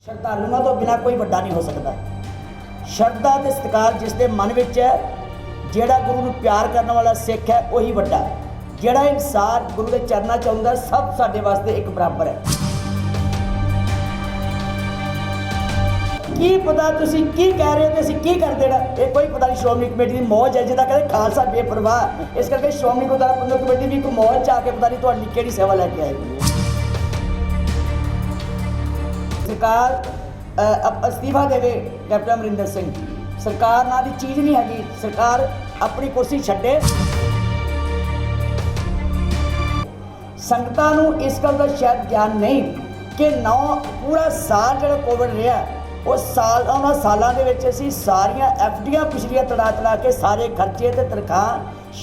ਸ਼ਰਧਾਲੂਆਂ ਤੋਂ ਬਿਨਾਂ ਕੋਈ ਵੱਡਾ ਨਹੀਂ ਹੋ ਸਕਦਾ। ਸ਼ਰਧਾ ਤੇ ਸਤਿਕਾਰ ਜਿਸ ਦੇ ਮਨ ਵਿੱਚ ਹੈ, ਜਿਹੜਾ ਗੁਰੂ ਨੂੰ ਪਿਆਰ ਕਰਨ ਵਾਲਾ ਸਿੱਖ ਹੈ ਉਹੀ ਵੱਡਾ ਹੈ। ਜਿਹੜਾ ਇਨਸਾਨ ਗੁਰੂ ਦੇ ਚਰਨਾਂ 'ਚ ਆਉਂਦਾ ਸਭ ਸਾਡੇ ਵਾਸਤੇ ਇੱਕ ਬਰਾਬਰ ਹੈ। ਕੀ ਪਤਾ ਤੁਸੀਂ ਕੀ ਕਹਿ ਰਹੇ ਹੋ ਤੇ ਅਸੀਂ ਕੀ ਕਰ ਦੇਣਾ, ਇਹ ਕੋਈ ਪਤਾ ਨਹੀਂ। ਸ਼੍ਰੋਮਣੀ ਕਮੇਟੀ ਦੀ ਮੌਜ ਹੈ, ਜਿਹਦਾ ਕਹਿੰਦੇ ਖਾਲਸਾ ਬੇਪਰਵਾਹ। ਇਸ ਕਰਕੇ ਸ਼੍ਰੋਮਣੀ ਗੁਰਦੁਆਰਾ ਪ੍ਰਬੰਧਕ ਕਮੇਟੀ ਵੀ ਇੱਕ ਮੌਜ 'ਚ ਆ ਕੇ ਪਤਾ ਨਹੀਂ ਤੁਹਾਡੀ ਕਿਹੜੀ ਸੇਵਾ ਲੈ ਕੇ ਆਏਗੀ। ਸਰਕਾਰ ਅਸਤੀਫਾ ਦੇਵੇ ਕੈਪਟਨ ਅਮਰਿੰਦਰ ਸਿੰਘ। ਸਰਕਾਰ ਨਾਂ ਦੀ ਚੀਜ਼ ਨਹੀਂ ਹੈਗੀ। ਸਰਕਾਰ ਆਪਣੀ ਕੁਰਸੀ ਛੱਡੇ। ਸੰਗਤਾਂ ਨੂੰ ਇਸ ਗੱਲ ਦਾ ਸ਼ਾਇਦ ਗਿਆਨ ਨਹੀਂ ਕਿ ਪੂਰਾ ਸਾਲ ਜਿਹੜਾ ਕੋਵਿਡ ਰਿਹਾ, ਉਹ ਉਹਨਾਂ ਸਾਲਾਂ ਦੇ ਵਿੱਚ ਅਸੀਂ ਸਾਰੀਆਂ ਐਫਡੀਆਂ ਪਿਛਲੀਆਂ ਤੜਾ ਕੇ ਸਾਰੇ ਖਰਚੇ ਤੇ ਤਨਖਾਹ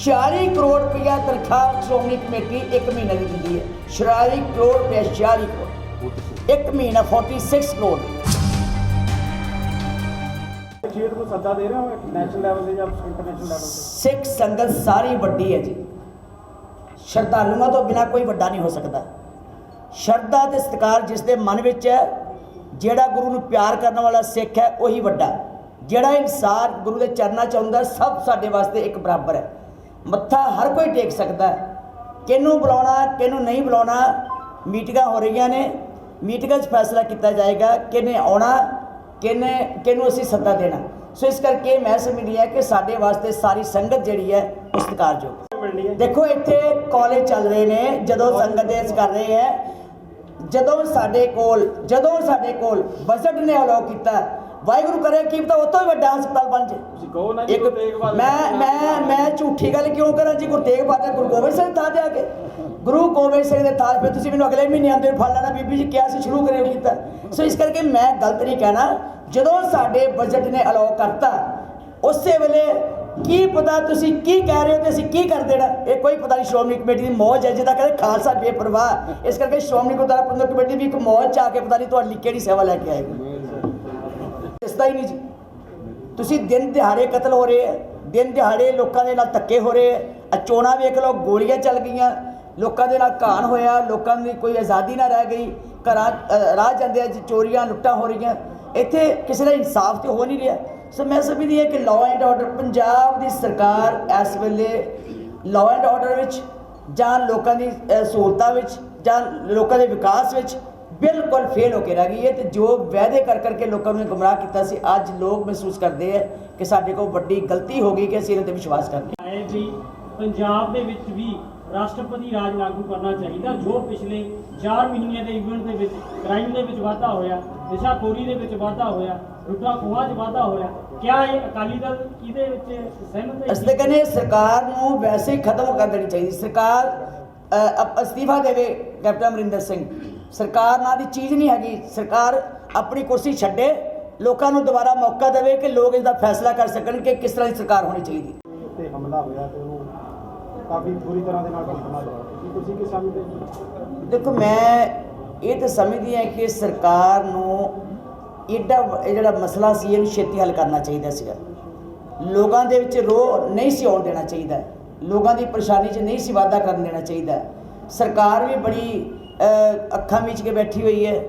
46 ਕਰੋੜ ਰੁਪਇਆ ਤਨਖਾਹ ਸ਼੍ਰੋਮਣੀ ਕਮੇਟੀ ਇੱਕ ਮਹੀਨੇ ਦੀ ਦਿੰਦੀ ਹੈ। 46 ਕਰੋੜ ਰੁਪਇਆ, 46 ਕਰੋੜ ਇੱਕ ਮਹੀਨਾ, 46 ਕਰੋੜ। ਨੂੰ ਸੱਦਾ ਦੇ ਰਹੇ ਹੋ ਨੈਸ਼ਨਲ ਲੈਵਲ ਤੇ ਜਾਂ ਇੰਟਰਨੈਸ਼ਨਲ ਲੈਵਲ ਤੇ? ਸਿੱਖ ਸੰਗਤ ਸਾਰੀ ਵੱਡੀ ਹੈ ਜੀ। ਸ਼ਰਧਾਲੂਆਂ ਤੋਂ ਬਿਨਾਂ ਕੋਈ ਵੱਡਾ ਨਹੀਂ ਹੋ ਸਕਦਾ। ਸ਼ਰਧਾ ਤੇ ਸਤਿਕਾਰ ਜਿਸ ਦੇ ਮਨ ਵਿੱਚ ਹੈ, ਜਿਹੜਾ ਗੁਰੂ ਨੂੰ ਪਿਆਰ ਕਰਨ ਵਾਲਾ ਸਿੱਖ ਹੈ ਉਹੀ ਵੱਡਾ। ਜਿਹੜਾ ਇਨਸਾਨ ਗੁਰੂ ਦੇ ਚਰਨਾਂ 'ਚ ਆਉਂਦਾ ਸਭ ਸਾਡੇ ਵਾਸਤੇ ਇੱਕ ਬਰਾਬਰ ਹੈ। ਮੱਥਾ ਹਰ ਕੋਈ ਟੇਕ ਸਕਦਾ ਹੈ। ਕਿਹਨੂੰ ਬੁਲਾਉਣਾ ਕਿਹਨੂੰ ਨਹੀਂ ਬੁਲਾਉਣਾ, ਮੀਟਿੰਗਾਂ ਹੋ ਰਹੀਆਂ ਨੇ। ਮੀਟਿੰਗਾਂ 'ਚ ਫੈਸਲਾ ਕੀਤਾ ਜਾਏਗਾ ਕਿਹਨੇ ਆਉਣਾ, ਕਿਹਨੂੰ ਅਸੀਂ ਸੱਦਾ ਦੇਣਾ। ਸੋ ਇਸ ਕਰਕੇ ਮੈਂ ਸਮਝਦੀ ਹੈ ਕਿ ਸਾਡੇ ਵਾਸਤੇ ਸਾਰੀ ਸੰਗਤ ਜਿਹੜੀ ਹੈ ਉਹ ਸਤਿਕਾਰਯੋਗ। ਦੇਖੋ ਇੱਥੇ ਕਾਲਜ ਚੱਲ ਰਹੇ ਨੇ, ਜਦੋਂ ਸੰਗਤ ਇਸ ਕਰ ਰਹੇ ਹੈ, ਜਦੋਂ ਸਾਡੇ ਕੋਲ ਬਜਟ ਨੇ ਅਲਾਉ ਕੀਤਾ, ਵਾਹਿਗੁਰੂ ਕਰੇ ਕੀ ਪਤਾ ਉਹ ਤੋਂ ਵੀ ਵੱਡਾ ਹਸਪਤਾਲ ਬਣ ਜੇ। ਤੁਸੀਂ ਕਹੋ ਨਾ ਜੀ, ਮੈਂ ਝੂਠੀ ਗੱਲ ਕਿਉਂ ਕਰਾਂ ਜੀ। ਗੁਰੂ ਤੇਗ ਬਹਾਦਰ ਗੁਰੂ ਗੋਬਿੰਦ ਸਿੰਘ ਥਾਂ ਤੇ ਆ ਕੇ, ਗੁਰੂ ਗੋਬਿੰਦ ਸਿੰਘ ਦੇ ਥਾਂ 'ਤੇ ਤੁਸੀਂ ਮੈਨੂੰ ਅਗਲੇ ਮਹੀਨੇ ਆਉਂਦੇ ਫੜ ਲੈਣਾ ਬੀਬੀ ਜੀ ਕਿਹਾ ਸੀ ਸ਼ੁਰੂ ਕਰਿਓ ਕੀਤਾ। ਸੋ ਇਸ ਕਰਕੇ ਮੈਂ ਗਲਤ ਨਹੀਂ ਕਹਿਣਾ। ਜਦੋਂ ਸਾਡੇ ਬਜਟ ਨੇ ਅਲਾਉ ਕਰਤਾ, ਉਸੇ ਵੇਲੇ ਕੀ ਪਤਾ ਤੁਸੀਂ ਕੀ ਕਹਿ ਰਹੇ ਹੋ ਤੇ ਅਸੀਂ ਕੀ ਕਰ ਦੇਣਾ, ਇਹ ਕੋਈ ਪਤਾ ਨਹੀਂ। ਸ਼੍ਰੋਮਣੀ ਕਮੇਟੀ ਦੀ ਮੌਜ ਹੈ, ਜਿਹਦਾ ਕਹਿੰਦੇ ਖਾਲਸਾ ਬੇਪਰਵਾਹ। ਇਸ ਕਰਕੇ ਸ਼੍ਰੋਮਣੀ ਗੁਰਦੁਆਰਾ ਪ੍ਰਬੰਧਕ ਕਮੇਟੀ ਵੀ ਇੱਕ ਮੌਜ 'ਚ ਆ ਕੇ ਪਤਾ ਨਹੀਂ ਤੁਹਾਡੀ ਕਿਹੜੀ ਸੇਵਾ ਲੈ ਕੇ ਆਏਗੀ। ਦਿਸਦਾ ਹੀ ਨਹੀਂ ਜੀ। ਤੁਸੀਂ ਦਿਨ ਦਿਹਾੜੇ ਕਤਲ ਹੋ ਰਹੇ ਹੈ, ਦਿਨ ਦਿਹਾੜੇ ਲੋਕਾਂ ਦੇ ਨਾਲ ਧੱਕੇ ਹੋ ਰਹੇ ਹੈ। ਚੋਣਾਂ ਵੇਖ ਲਓ, ਗੋਲੀਆਂ ਚੱਲ ਗਈਆਂ, ਲੋਕਾਂ ਦੇ ਨਾਲ ਘਾਣ ਹੋਇਆ, ਲੋਕਾਂ ਦੀ ਕੋਈ ਆਜ਼ਾਦੀ ਨਾ ਰਹਿ ਗਈ। ਘਰਾਂ ਰਾਹ ਜਾਂਦੇ ਅੱਜ ਚੋਰੀਆਂ ਲੁੱਟਾਂ ਹੋ ਰਹੀਆਂ। ਇੱਥੇ ਕਿਸੇ ਦਾ ਇਨਸਾਫ ਤੇ ਹੋ ਨਹੀਂ ਰਿਹਾ। ਸੋ ਮੈਂ ਸਮਝਦੀ ਹਾਂ ਕਿ ਲਾਅ ਐਂਡ ਆਰਡਰ, ਪੰਜਾਬ ਦੀ ਸਰਕਾਰ ਇਸ ਵੇਲੇ ਲਾਅ ਐਂਡ ਆਰਡਰ ਵਿੱਚ ਜਾਂ ਲੋਕਾਂ ਦੀ ਸਹੂਲਤਾਂ ਵਿੱਚ ਜਾਂ ਲੋਕਾਂ ਦੇ ਵਿਕਾਸ ਵਿੱਚ ਬਿਲਕੁਲ ਫੇਲ ਹੋ ਕੇ ਰਹਿ ਗਈ ਹੈ। ਤੇ ਜੋ ਵਾਅਦੇ ਕਰਕੇ ਲੋਕਾਂ ਨੂੰ ਗੁੰਮਰਾਹ ਕੀਤਾ ਸੀ, ਅੱਜ ਲੋਕ ਮਹਿਸੂਸ ਕਰਦੇ ਹੈ ਕਿ ਸਾਡੇ ਕੋਲ ਵੱਡੀ ਗਲਤੀ ਹੋ ਗਈ ਕਿ ਅਸੀਂ ਇਹਨਾਂ 'ਤੇ ਵਿਸ਼ਵਾਸ ਕਰਦੇ ਹਾਂ ਜੀ। ਪੰਜਾਬ ਦੇ ਵਿੱਚ ਵੀ ਰਾਸ਼ਟਰਪਤੀ ਰਾਜ ਲਾਗੂ ਕਰਨਾ ਚਾਹੀਦਾ। ਜੋ ਪਿਛਲੇ 4 ਮਹੀਨਿਆਂ ਦੇ ਇਵੈਂਟ ਦੇ ਵਿੱਚ ਕ੍ਰਾਈਮ ਦੇ ਵਿੱਚ ਵਾਧਾ ਹੋਇਆ, ਨਸ਼ਾਖੋਰੀ ਦੇ ਵਿੱਚ ਵਾਧਾ ਹੋਇਆ, ਲੁੱਟਾਂ ਖੋਹਾਂ 'ਚ ਵਾਧਾ ਹੋਇਆ, ਕਿਆ ਇਹ ਅਕਾਲੀ ਦਲ ਇਹਦੇ ਵਿੱਚ ਸਹਿਮਤ ਹੈ? ਅਸੀਂ ਤਾਂ ਕਹਿੰਦੇ ਸਰਕਾਰ ਨੂੰ ਵੈਸੇ ਹੀ ਖਤਮ ਕਰ ਦੇਣੀ ਚਾਹੀਦੀ। ਸਰਕਾਰ ਅਸਤੀਫਾ ਦੇਵੇ ਕੈਪਟਨ ਅਮਰਿੰਦਰ ਸਿੰਘ। ਸਰਕਾਰ ਨਾਂ ਦੀ ਚੀਜ਼ ਨਹੀਂ ਹੈਗੀ। ਸਰਕਾਰ ਆਪਣੀ ਕੁਰਸੀ ਛੱਡੇ, ਲੋਕਾਂ ਨੂੰ ਦੁਬਾਰਾ ਮੌਕਾ ਦੇਵੇ ਕਿ ਲੋਕ ਇਸ ਦਾ ਫੈਸਲਾ ਕਰ ਸਕਣ ਕਿ ਕਿਸ ਤਰ੍ਹਾਂ ਦੀ ਸਰਕਾਰ ਹੋਣੀ ਚਾਹੀਦੀ। ਉੱਤੇ ਹਮਲਾ ਹੋਇਆ ਤੇ ਉਹਨੂੰ ਕਾਫੀ ਬੁਰੀ ਤਰ੍ਹਾਂ ਦੇ ਨਾਲ ਹਮਲਾ ਹੋਇਆ, ਤੁਸੀਂ ਕੀ ਸਮਝਦੇ? ਦੇਖੋ ਮੈਂ ਇਹ ਤਾਂ ਸਮਝਦੀ ਹਾਂ ਕਿ ਸਰਕਾਰ ਨੂੰ ਇਹ ਜਿਹੜਾ ਮਸਲਾ ਸੀ ਇਹਨੂੰ ਛੇਤੀ ਹੱਲ ਕਰਨਾ ਚਾਹੀਦਾ ਸੀਗਾ। ਲੋਕਾਂ ਦੇ ਵਿੱਚ ਰੋਹ ਨਹੀਂ ਸੀ ਆਉਣ ਦੇਣਾ ਚਾਹੀਦਾ, ਲੋਕਾਂ ਦੀ ਪਰੇਸ਼ਾਨੀ 'ਚ ਨਹੀਂ ਸੀ ਵਾਧਾ ਕਰਨ ਦੇਣਾ ਚਾਹੀਦਾ। ਸਰਕਾਰ ਵੀ ਬੜੀ ਅੱਖਾਂ ਮੀਚ ਕੇ ਬੈਠੀ ਹੋਈ ਹੈ।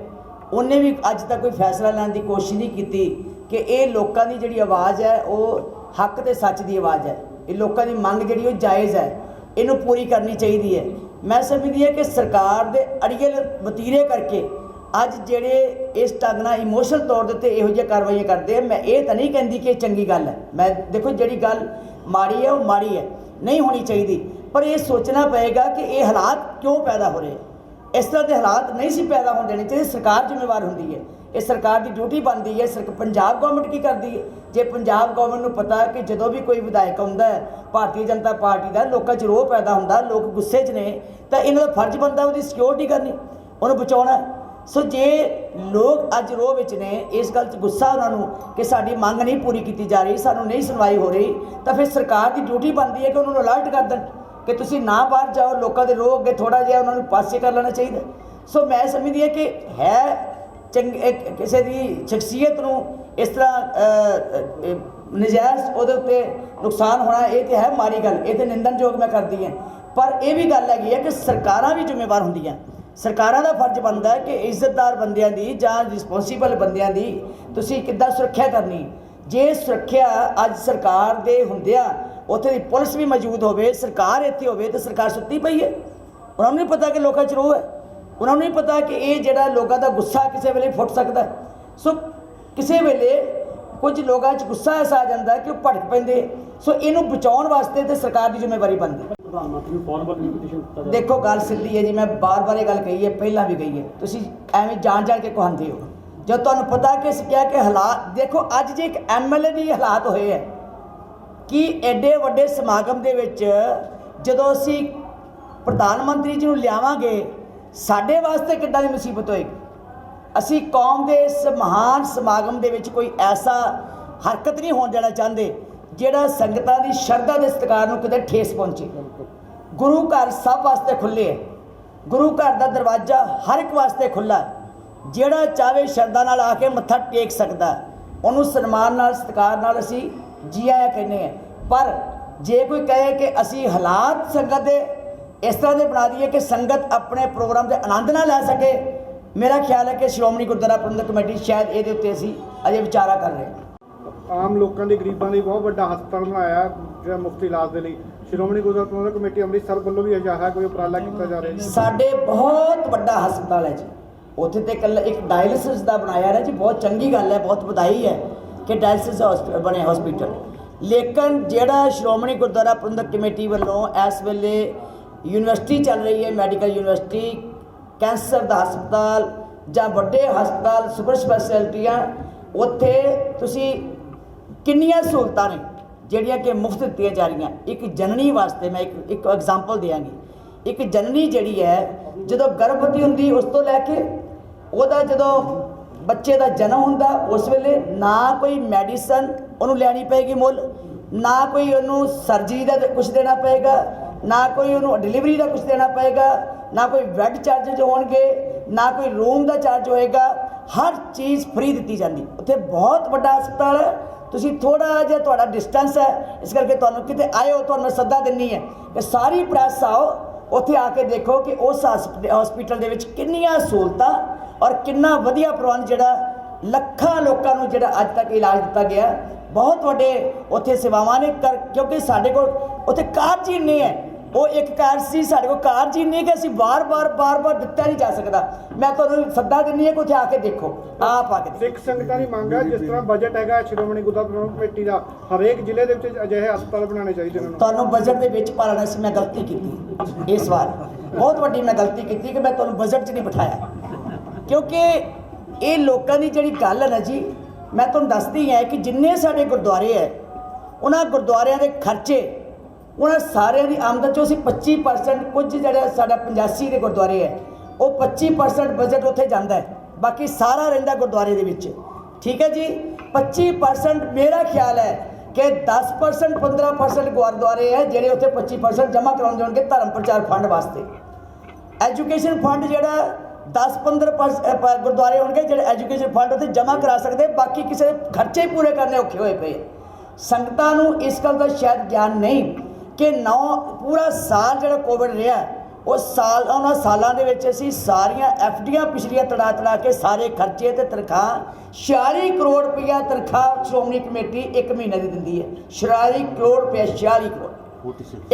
ਉਹਨੇ ਵੀ ਅੱਜ ਤੱਕ ਕੋਈ ਫੈਸਲਾ ਲੈਣ ਦੀ ਕੋਸ਼ਿਸ਼ ਨਹੀਂ ਕੀਤੀ ਕਿ ਇਹ ਲੋਕਾਂ ਦੀ ਜਿਹੜੀ ਆਵਾਜ਼ ਹੈ ਉਹ ਹੱਕ ਤੇ ਸੱਚ ਦੀ ਆਵਾਜ਼ ਹੈ। ਇਹ ਲੋਕਾਂ ਦੀ ਮੰਗ ਜਿਹੜੀ ਉਹ ਜਾਇਜ਼ ਹੈ, ਇਹਨੂੰ ਪੂਰੀ ਕਰਨੀ ਚਾਹੀਦੀ ਹੈ। ਮੈਂ ਸਮਝਦੀ ਹਾਂ ਕਿ ਸਰਕਾਰ ਦੇ ਅੜੀਅਲ ਵਤੀਰੇ ਕਰਕੇ ਅੱਜ ਜਿਹੜੇ ਇਸ ਢੰਗ ਨਾਲ ਇਮੋਸ਼ਨਲ ਤੌਰ ਦੇ ਉੱਤੇ ਇਹੋ ਜਿਹੀਆਂ ਕਾਰਵਾਈਆਂ ਕਰਦੇ ਆ, ਮੈਂ ਇਹ ਤਾਂ ਨਹੀਂ ਕਹਿੰਦੀ ਕਿ ਇਹ ਚੰਗੀ ਗੱਲ ਹੈ। ਮੈਂ ਦੇਖੋ ਜਿਹੜੀ ਗੱਲ ਮਾੜੀ ਹੈ ਉਹ ਮਾੜੀ ਹੈ, ਨਹੀਂ ਹੋਣੀ ਚਾਹੀਦੀ। ਪਰ ਇਹ ਸੋਚਣਾ ਪਏਗਾ ਕਿ ਇਹ ਹਾਲਾਤ ਕਿਉਂ ਪੈਦਾ ਹੋ ਰਹੇ। ਇਸ ਤਰ੍ਹਾਂ ਦੇ ਹਾਲਾਤ ਨਹੀਂ ਸੀ ਪੈਦਾ ਹੋਣ ਦੇਣੇ ਚਾਹੀਦੇ। ਸਰਕਾਰ ਜ਼ਿੰਮੇਵਾਰ ਹੁੰਦੀ ਹੈ, ਇਹ ਸਰਕਾਰ ਦੀ ਡਿਊਟੀ ਬਣਦੀ ਹੈ। ਪੰਜਾਬ ਗੌਰਮੈਂਟ ਕੀ ਕਰਦੀ ਹੈ? ਜੇ ਪੰਜਾਬ ਗੌਰਮੈਂਟ ਨੂੰ ਪਤਾ ਕਿ ਜਦੋਂ ਵੀ ਕੋਈ ਵਿਧਾਇਕ ਆਉਂਦਾ ਹੈ ਭਾਰਤੀ ਜਨਤਾ ਪਾਰਟੀ ਦਾ, ਲੋਕਾਂ 'ਚ ਰੋਹ ਪੈਦਾ ਹੁੰਦਾ, ਲੋਕ ਗੁੱਸੇ 'ਚ ਨੇ, ਤਾਂ ਇਹਨਾਂ ਦਾ ਫਰਜ਼ ਬਣਦਾ ਉਹਦੀ ਸਿਕਿਉਰਿਟੀ ਕਰਨੀ, ਉਹਨੂੰ ਬਚਾਉਣਾ। ਸੋ ਜੇ ਲੋਕ ਅੱਜ ਰੋਹ ਵਿੱਚ ਨੇ, ਇਸ ਗੱਲ 'ਚ ਗੁੱਸਾ ਉਹਨਾਂ ਨੂੰ ਕਿ ਸਾਡੀ ਮੰਗ ਨਹੀਂ ਪੂਰੀ ਕੀਤੀ ਜਾ ਰਹੀ, ਸਾਨੂੰ ਨਹੀਂ ਸੁਣਵਾਈ ਹੋ ਰਹੀ, ਤਾਂ ਫਿਰ ਸਰਕਾਰ ਦੀ ਡਿਊਟੀ ਬਣਦੀ ਹੈ ਕਿ ਉਹਨਾਂ ਨੂੰ ਅਲਰਟ ਕਰ ਦੇਣ ਕਿ ਤੁਸੀਂ ਨਾ ਬਾਹਰ ਜਾਓ। ਲੋਕਾਂ ਦੇ ਰੋਹ ਅੱਗੇ ਥੋੜ੍ਹਾ ਜਿਹਾ ਉਹਨਾਂ ਨੂੰ ਪਾਸੇ ਕਰ ਲੈਣਾ ਚਾਹੀਦਾ। ਸੋ ਮੈਂ ਸਮਝਦੀ ਹਾਂ ਕਿ ਕਿਸੇ ਦੀ ਸ਼ਖਸੀਅਤ ਨੂੰ ਇਸ ਤਰ੍ਹਾਂ ਨਜਾਇਜ਼ ਉਹਦੇ ਉੱਤੇ ਨੁਕਸਾਨ ਹੋਣਾ, ਇਹ ਤਾਂ ਹੈ ਮਾੜੀ ਗੱਲ, ਇਹ ਤਾਂ ਨਿੰਦਣਯੋਗ ਮੈਂ ਕਰਦੀ ਹਾਂ। ਪਰ ਇਹ ਵੀ ਗੱਲ ਹੈਗੀ ਹੈ ਕਿ ਸਰਕਾਰਾਂ ਵੀ ਜ਼ਿੰਮੇਵਾਰ ਹੁੰਦੀਆਂ। ਸਰਕਾਰਾਂ ਦਾ ਫਰਜ਼ ਬਣਦਾ ਹੈ ਕਿ ਇੱਜ਼ਤਦਾਰ ਬੰਦਿਆਂ ਦੀ ਜਾਂ ਰਿਸਪੌਂਸੀਬਲ ਬੰਦਿਆਂ ਦੀ ਤੁਸੀਂ ਕਿੱਦਾਂ ਸੁਰੱਖਿਆ ਕਰਨੀ। ਜੇ ਸੁਰੱਖਿਆ ਅੱਜ ਸਰਕਾਰ ਦੇ ਹੁੰਦਿਆਂ ਉੱਥੇ ਦੀ ਪੁਲਿਸ ਵੀ ਮੌਜੂਦ ਹੋਵੇ, ਸਰਕਾਰ ਇੱਥੇ ਹੋਵੇ, ਤਾਂ ਸਰਕਾਰ ਸੁੱਤੀ ਪਈ ਹੈ। ਉਹਨਾਂ ਨੂੰ ਨਹੀਂ ਪਤਾ ਕਿ ਲੋਕਾਂ 'ਚ ਰੋਹ ਹੈ, ਉਹਨਾਂ ਨੂੰ ਨਹੀਂ ਪਤਾ ਕਿ ਇਹ ਜਿਹੜਾ ਲੋਕਾਂ ਦਾ ਗੁੱਸਾ ਕਿਸੇ ਵੇਲੇ ਫੁੱਟ ਸਕਦਾ। ਸੋ ਕਿਸੇ ਵੇਲੇ ਕੁਝ ਲੋਕਾਂ 'ਚ ਗੁੱਸਾ ਐਸਾ ਆ ਜਾਂਦਾ ਕਿ ਉਹ ਭੜਕ ਪੈਂਦੇ। ਸੋ ਇਹਨੂੰ ਬਚਾਉਣ ਵਾਸਤੇ ਤੇ ਸਰਕਾਰ ਦੀ ਜ਼ਿੰਮੇਵਾਰੀ ਬਣਦੀ। ਪ੍ਰਧਾਨ ਮੰਤਰੀ ਨੂੰ ਫਾਰਮਲ ਇਨਵੀਟੇਸ਼ਨ ਦਿੱਤਾ ਜਾਵੇ। ਦੇਖੋ ਗੱਲ ਸਿੱਧੀ ਹੈ ਜੀ, ਮੈਂ ਬਾਰ-ਬਾਰ ਇਹ ਗੱਲ ਕਹੀ ਹੈ, ਪਹਿਲਾਂ ਵੀ ਕਹੀ ਹੈ, ਤੁਸੀਂ ਐਵੇਂ ਜਾਣ ਕੇ ਕਹਾਂਦੇ ਹੋ। ਜਦ ਤੁਹਾਨੂੰ ਪਤਾ ਕਿ ਅਸੀਂ ਕਿਹਾ ਕਿ ਹਾਲਾਤ ਦੇਖੋ, ਅੱਜ ਜੇ ਇੱਕ MLA ਦੀ ਹਾਲਾਤ ਹੋਏ ਹੈ ਕਿ ਐਡੇ ਵੱਡੇ ਸਮਾਗਮ ਦੇ ਵਿੱਚ ਜਦੋਂ ਅਸੀਂ ਪ੍ਰਧਾਨ ਮੰਤਰੀ ਜੀ ਨੂੰ ਲਿਆਵਾਂਗੇ, ਸਾਡੇ ਵਾਸਤੇ ਕਿੱਦਾਂ ਦੀ ਮੁਸੀਬਤ ਹੋਏਗੀ। ਅਸੀਂ ਕੌਮ ਦੇ ਇਸ ਮਹਾਨ ਸਮਾਗਮ ਦੇ ਵਿੱਚ ਕੋਈ ਐਸਾ ਹਰਕਤ ਨਹੀਂ ਹੋਣ ਦੇਣਾ ਚਾਹੁੰਦੇ ਜਿਹੜਾ ਸੰਗਤਾਂ ਦੀ ਸ਼ਰਧਾ ਦੇ ਸਤਿਕਾਰ ਨੂੰ ਕਿਤੇ ਠੇਸ ਪਹੁੰਚੇ। ਗੁਰੂ ਘਰ ਸਭ ਵਾਸਤੇ ਖੁੱਲ੍ਹੇ ਹੈ, ਗੁਰੂ ਘਰ ਦਾ ਦਰਵਾਜ਼ਾ ਹਰ ਇੱਕ ਵਾਸਤੇ ਖੁੱਲ੍ਹਾ। ਜਿਹੜਾ ਚਾਹੇ ਸ਼ਰਧਾ ਨਾਲ ਆ ਕੇ ਮੱਥਾ ਟੇਕ ਸਕਦਾ, ਉਹਨੂੰ ਸਨਮਾਨ ਨਾਲ ਸਤਿਕਾਰ ਨਾਲ ਅਸੀਂ ਜੀ ਆਇਆ ਕਹਿੰਦੇ ਹਾਂ। ਪਰ ਜੇ ਕੋਈ ਕਹੇ ਕਿ ਅਸੀਂ ਹਾਲਾਤ ਸੰਗਤ ਦੇ ਇਸ ਤਰ੍ਹਾਂ ਦੇ ਬਣਾ ਦਈਏ ਕਿ ਸੰਗਤ ਆਪਣੇ ਪ੍ਰੋਗਰਾਮ ਦੇ ਆਨੰਦ ਨਾ ਲੈ ਸਕੇ, ਮੇਰਾ ਖਿਆਲ ਹੈ ਕਿ ਸ਼੍ਰੋਮਣੀ ਗੁਰਦੁਆਰਾ ਪ੍ਰਬੰਧਕ ਕਮੇਟੀ ਸ਼ਾਇਦ ਇਹਦੇ ਉੱਤੇ ਅਸੀਂ ਅਜੇ ਵਿਚਾਰਾ ਕਰ ਰਹੇ ਹਾਂ। ਆਮ ਲੋਕਾਂ ਦੇ ਗਰੀਬਾਂ ਲਈ ਬਹੁਤ ਵੱਡਾ ਹਸਪਤਾਲ ਬਣਾਇਆ ਜਿਹੜਾ ਮੁਫਤ ਇਲਾਜ ਦੇ ਲਈ। ਸ਼੍ਰੋਮਣੀ ਗੁਰਦੁਆਰਾ ਪ੍ਰਬੰਧਕ ਕਮੇਟੀ ਅੰਮ੍ਰਿਤਸਰ ਵੱਲੋਂ ਵੀ ਅਜਿਹਾ ਕੋਈ ਉਪਰਾਲਾ ਕੀਤਾ ਜਾ ਰਿਹਾ ਹੈ। ਸਾਡੇ ਬਹੁਤ ਵੱਡਾ ਹਸਪਤਾਲ ਹੈ ਜੀ, ਉੱਥੇ ਤੇ ਇਕੱਲਾ ਇੱਕ ਡਾਇਲਿਸਿਸ ਦਾ ਬਣਾਇਆ ਹੈ ਜੀ, ਬਹੁਤ ਚੰਗੀ ਗੱਲ ਹੈ, ਬਹੁਤ ਵਧਾਈ ਹੈ ਕਿ ਡਾਇਲਿਸਿਸ ਬਣੇ ਹਸਪੀਟਲ। ਲੇਕਿਨ ਜਿਹੜਾ ਸ਼੍ਰੋਮਣੀ ਗੁਰਦੁਆਰਾ ਪ੍ਰਬੰਧਕ ਕਮੇਟੀ ਵੱਲੋਂ ਇਸ ਵੇਲੇ ਯੂਨੀਵਰਸਿਟੀ ਚੱਲ ਰਹੀ ਹੈ, ਮੈਡੀਕਲ ਯੂਨੀਵਰਸਿਟੀ, ਕੈਂਸਰ ਦਾ ਹਸਪਤਾਲ ਜਾਂ ਵੱਡੇ ਹਸਪਤਾਲ ਸੁਪਰ ਸਪੈਸ਼ਲਿਟੀਆਂ, ਉੱਥੇ ਤੁਸੀਂ ਕਿੰਨੀਆਂ ਸਹੂਲਤਾਂ ਨੇ ਜਿਹੜੀਆਂ ਕਿ ਮੁਫਤ ਦਿੱਤੀਆਂ ਜਾ ਰਹੀਆਂ। ਇੱਕ ਜਨਨੀ ਵਾਸਤੇ ਮੈਂ ਇੱਕ ਐਗਜ਼ਾਮਪਲ ਦਿਆਂਗੀ। ਇੱਕ ਜਨਨੀ ਜਿਹੜੀ ਹੈ ਜਦੋਂ ਗਰਭਵਤੀ ਹੁੰਦੀ ਉਸ ਤੋਂ ਲੈ ਕੇ ਉਹਦਾ ਜਦੋਂ ਬੱਚੇ ਦਾ ਜਨਮ ਹੁੰਦਾ ਉਸ ਵੇਲੇ ਨਾ ਕੋਈ ਮੈਡੀਸਨ ਉਹਨੂੰ ਲੈਣੀ ਪਏਗੀ ਮੁੱਲ, ਨਾ ਕੋਈ ਉਹਨੂੰ ਸਰਜਰੀ ਦਾ ਕੁਝ ਦੇਣਾ ਪਏਗਾ, ਨਾ ਕੋਈ ਉਹਨੂੰ ਡਿਲੀਵਰੀ ਦਾ ਕੁਝ ਦੇਣਾ ਪਏਗਾ, ਨਾ ਕੋਈ ਬੈੱਡ ਚਾਰਜਿਸ ਹੋਣਗੇ, ਨਾ ਕੋਈ ਰੂਮ ਦਾ ਚਾਰਜ ਹੋਏਗਾ। ਹਰ ਚੀਜ਼ ਫ੍ਰੀ ਦਿੱਤੀ ਜਾਂਦੀ। ਉੱਥੇ ਬਹੁਤ ਵੱਡਾ ਹਸਪਤਾਲ ਹੈ। ਤੁਸੀਂ ਥੋੜ੍ਹਾ ਜਿਹਾ ਤੁਹਾਡਾ ਡਿਸਟੈਂਸ ਹੈ, ਇਸ ਕਰਕੇ ਤੁਹਾਨੂੰ ਕਿਤੇ ਆਇਓ, ਤੁਹਾਨੂੰ ਮੈਂ ਸੱਦਾ ਦਿੰਨੀ ਹੈ ਕਿ ਸਾਰੀ ਪ੍ਰੈਸ ਆਓ, ਉੱਥੇ ਆ ਕੇ ਦੇਖੋ ਕਿ ਉਸ ਹਸਪੀਟਲ ਦੇ ਵਿੱਚ ਕਿੰਨੀਆਂ ਸਹੂਲਤਾਂ ਔਰ ਕਿੰਨਾ ਵਧੀਆ ਪ੍ਰਬੰਧ ਜਿਹੜਾ ਲੱਖਾਂ ਲੋਕਾਂ ਨੂੰ ਜਿਹੜਾ ਅੱਜ ਤੱਕ ਇਲਾਜ ਦਿੱਤਾ ਗਿਆ। ਬਹੁਤ ਵੱਡੇ ਉੱਥੇ ਸੇਵਾਵਾਂ ਨੇ ਕਿਉਂਕਿ ਸਾਡੇ ਕੋਲ ਉੱਥੇ ਕਾਰਜ ਹੀ ਨਹੀਂ ਹੈ। ਉਹ ਇੱਕ ਕਾਰਜ ਸੀ, ਸਾਡੇ ਕੋਲ ਕਾਰਜ ਹੀ ਨਹੀਂ ਕਿ ਅਸੀਂ ਬਾਰ-ਬਾਰ ਦਿੱਤਾ ਨਹੀਂ ਜਾ ਸਕਦਾ। ਮੈਂ ਤੁਹਾਨੂੰ ਸੱਦਾ ਦਿੰਨੀ ਹੈ ਕਿ ਉੱਥੇ ਆ ਕੇ ਦੇਖੋ, ਆਪ ਆ ਕੇ ਦੇਖੋ। ਸਿੱਖ ਸੰਗਤਾਂ ਦੀ ਮੰਗ ਹੈ ਜਿਸ ਤਰ੍ਹਾਂ ਬਜਟ ਹੈਗਾ ਸ਼੍ਰੋਮਣੀ ਗੁਰਦੁਆਰਾ ਪ੍ਰਬੰਧਕ ਕਮੇਟੀ ਦਾ, ਹਰੇਕ ਜ਼ਿਲ੍ਹੇ ਦੇ ਵਿੱਚ ਅਜਿਹੇ ਹਸਪਤਾਲ ਬਣਾਉਣੇ ਚਾਹੀਦੇ ਨੇ। ਤੁਹਾਨੂੰ ਬਜਟ ਦੇ ਵਿੱਚ ਪਾਲਣਾ ਸੀ, ਮੈਂ ਗਲਤੀ ਕੀਤੀ ਇਸ ਵਾਰ, ਬਹੁਤ ਵੱਡੀ ਮੈਂ ਗਲਤੀ ਕੀਤੀ ਕਿ ਮੈਂ ਤੁਹਾਨੂੰ ਬਜਟ 'ਚ ਨਹੀਂ ਬਿਠਾਇਆ, ਕਿਉਂਕਿ ਇਹ ਲੋਕਾਂ ਦੀ ਜਿਹੜੀ ਗੱਲ ਹੈ ਨਾ ਜੀ, ਮੈਂ ਤੁਹਾਨੂੰ ਦੱਸਦੀ ਹੈ ਕਿ ਜਿੰਨੇ ਸਾਡੇ ਗੁਰਦੁਆਰੇ ਹੈ ਉਹਨਾਂ ਗੁਰਦੁਆਰਿਆਂ ਦੇ ਖਰਚੇ, ਉਹਨਾਂ ਸਾਰਿਆਂ ਦੀ ਆਮਦਨ 'ਚੋਂ ਅਸੀਂ 25% ਕੁਝ ਜਿਹੜਾ ਸਾਡਾ 85 ਦੇ ਗੁਰਦੁਆਰੇ ਹੈ ਉਹ 25% ਬਜਟ ਉੱਥੇ ਜਾਂਦਾ ਹੈ, ਬਾਕੀ ਸਾਰਾ ਰਹਿੰਦਾ ਗੁਰਦੁਆਰੇ ਦੇ ਵਿੱਚ। ਠੀਕ ਹੈ ਜੀ, 25% ਮੇਰਾ ਖਿਆਲ ਹੈ ਕਿ 10% 15% ਗੁਰਦੁਆਰੇ ਹੈ ਜਿਹੜੇ ਉੱਥੇ 25% ਜਮ੍ਹਾਂ ਕਰਾਉਂਦੇ ਹੋਣਗੇ ਧਰਮ ਪ੍ਰਚਾਰ ਫੰਡ ਵਾਸਤੇ। ਐਜੂਕੇਸ਼ਨ ਫੰਡ ਜਿਹੜਾ 10-15% ਗੁਰਦੁਆਰੇ ਹੋਣਗੇ ਜਿਹੜੇ ਐਜੂਕੇਸ਼ਨ ਫੰਡ ਉੱਥੇ ਜਮ੍ਹਾਂ ਕਰਾ ਸਕਦੇ, ਬਾਕੀ ਕਿਸੇ ਦੇ ਖਰਚੇ ਹੀ ਪੂਰੇ ਕਰਨੇ ਔਖੇ ਹੋਏ ਪਏ। ਸੰਗਤਾਂ ਨੂੰ ਇਸ ਗੱਲ ਦਾ ਸ਼ਾਇਦ ਗਿਆਨ ਨਹੀਂ ਕਿ ਪੂਰਾ ਸਾਲ ਜਿਹੜਾ ਕੋਵਿਡ ਰਿਹਾ ਉਹ ਉਹਨਾਂ ਸਾਲਾਂ ਦੇ ਵਿੱਚ ਅਸੀਂ ਸਾਰੀਆਂ FDਆਂ ਪਿਛਲੀਆਂ ਤੜਾ ਕੇ ਸਾਰੇ ਖਰਚੇ ਤੇ ਤਨਖਾਹ 46 ਕਰੋੜ ਰੁਪਈਆ ਤਨਖਾਹ ਸ਼੍ਰੋਮਣੀ ਕਮੇਟੀ ਇੱਕ ਮਹੀਨੇ ਦੀ ਦਿੰਦੀ ਹੈ। 46 ਕਰੋੜ ਰੁਪਇਆ, 46 ਕਰੋੜ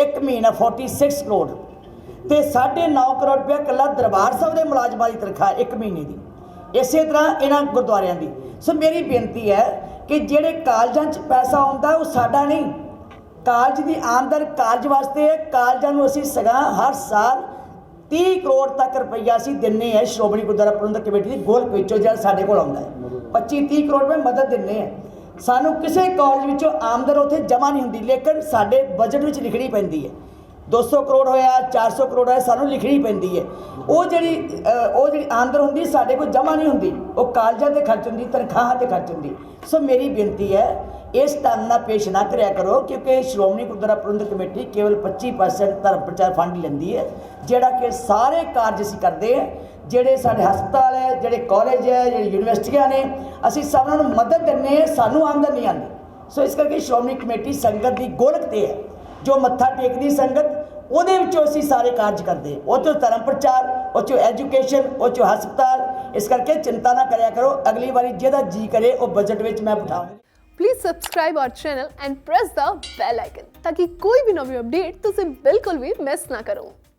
ਇੱਕ ਮਹੀਨਾ, 46 ਕਰੋੜ ਤੇ 9.5 ਕਰੋੜ ਰੁਪਇਆ ਇਕੱਲਾ ਦਰਬਾਰ ਸਾਹਿਬ ਦੇ ਮੁਲਾਜ਼ਮਾਂ ਦੀ ਤਨਖਾਹ ਇੱਕ ਮਹੀਨੇ ਦੀ। ਇਸੇ ਤਰ੍ਹਾਂ ਇਹਨਾਂ ਗੁਰਦੁਆਰਿਆਂ ਦੀ। ਸੋ ਮੇਰੀ ਬੇਨਤੀ ਹੈ ਕਿ ਜਿਹੜੇ ਕਾਲਜਾਂ 'ਚ ਪੈਸਾ ਆਉਂਦਾ ਉਹ ਸਾਡਾ ਨਹੀਂ, ਕਾਲਜ ਦੀ ਆਮਦਨ ਕਾਲਜ ਵਾਸਤੇ ਹੈ। ਕਾਲਜਾਂ ਨੂੰ ਅਸੀਂ ਸਗਾਂ ਹਰ ਸਾਲ 30 ਕਰੋੜ ਤੱਕ ਰੁਪਈਆ ਅਸੀਂ ਦਿੰਦੇ ਹਾਂ ਸ਼੍ਰੋਮਣੀ ਗੁਰਦੁਆਰਾ ਪ੍ਰਬੰਧਕ ਕਮੇਟੀ ਦੀ ਗੋਲਕ ਵਿੱਚੋਂ ਜਿਹੜਾ ਸਾਡੇ ਕੋਲ ਆਉਂਦਾ ਹੈ। 25-30 ਕਰੋੜ ਰੁਪਏ ਮਦਦ ਦਿੰਦੇ ਹਾਂ। ਸਾਨੂੰ ਕਿਸੇ ਕਾਲਜ ਵਿੱਚੋਂ ਆਮਦਨ ਉੱਥੇ ਜਮ੍ਹਾਂ ਨਹੀਂ ਹੁੰਦੀ, ਲੇਕਿਨ ਸਾਡੇ ਬਜਟ ਵਿੱਚ ਲਿਖਣੀ ਪੈਂਦੀ ਹੈ। 200 ਕਰੋੜ ਹੋਇਆ, 400 ਕਰੋੜ ਹੋਇਆ, ਸਾਨੂੰ ਲਿਖਣੀ ਪੈਂਦੀ ਹੈ। ਉਹ ਜਿਹੜੀ ਆਮਦਨ ਹੁੰਦੀ ਸਾਡੇ ਕੋਲ ਜਮ੍ਹਾਂ ਨਹੀਂ ਹੁੰਦੀ, ਉਹ ਕਾਲਜਾਂ 'ਤੇ ਖਰਚ ਹੁੰਦੀ, ਤਨਖਾਹਾਂ 'ਤੇ ਖਰਚ ਹੁੰਦੀ। ਸੋ ਮੇਰੀ ਬੇਨਤੀ ਹੈ ਇਸ ਢੰਗ ਨਾਲ ਪੇਸ਼ ਨਾ ਕਰਿਆ ਕਰੋ, ਕਿਉਂਕਿ ਸ਼੍ਰੋਮਣੀ ਗੁਰਦੁਆਰਾ ਪ੍ਰਬੰਧਕ ਕਮੇਟੀ ਕੇਵਲ 25% ਧਰਮ ਪ੍ਰਚਾਰ ਫੰਡ ਲੈਂਦੀ ਹੈ, ਜਿਹੜਾ ਕਿ ਸਾਰੇ ਕਾਰਜ ਅਸੀਂ ਕਰਦੇ ਹਾਂ। ਜਿਹੜੇ ਸਾਡੇ ਹਸਪਤਾਲ ਹੈ, ਜਿਹੜੇ ਕਾਲਜ ਹੈ, ਜਿਹੜੀ ਯੂਨੀਵਰਸਿਟੀਆਂ ਨੇ, ਅਸੀਂ ਸਭਨਾਂ ਨੂੰ ਮਦਦ ਦਿੰਦੇ ਹਾਂ, ਸਾਨੂੰ ਆਮਦਨ ਨਹੀਂ ਆਉਂਦੀ। ਸੋ ਇਸ ਕਰਕੇ ਸ਼੍ਰੋਮਣੀ ਕਮੇਟੀ ਸੰਗਤ ਦੀ ਗੋਲਕ 'ਤੇ ਹੈ। ਜੋ ਮੱਥਾ ਟੇਕਦੀ ਸੰਗਤ ਉਹਦੇ ਵਿੱਚੋਂ ਅਸੀਂ ਸਾਰੇ ਕਾਰਜ ਕਰਦੇ, ਉਹ 'ਚੋਂ ਧਰਮ ਪ੍ਰਚਾਰ, ਉਹ 'ਚੋਂ ਐਜੂਕੇਸ਼ਨ, ਉਹ 'ਚੋਂ ਹਸਪਤਾਲ। ਇਸ ਕਰਕੇ ਚਿੰਤਾ ਨਾ ਕਰਿਆ ਕਰੋ, ਅਗਲੀ ਵਾਰੀ ਜਿਹਦਾ ਜੀ ਕਰੇ ਉਹ ਬਜਟ ਵਿੱਚ ਮੈਂ ਬਿਠਾਵਾਂਗੀ। Please subscribe our channel and press the bell icon ताकि कोई भी नवी अपडेट तुझे बिल्कुल भी मिस ना करो।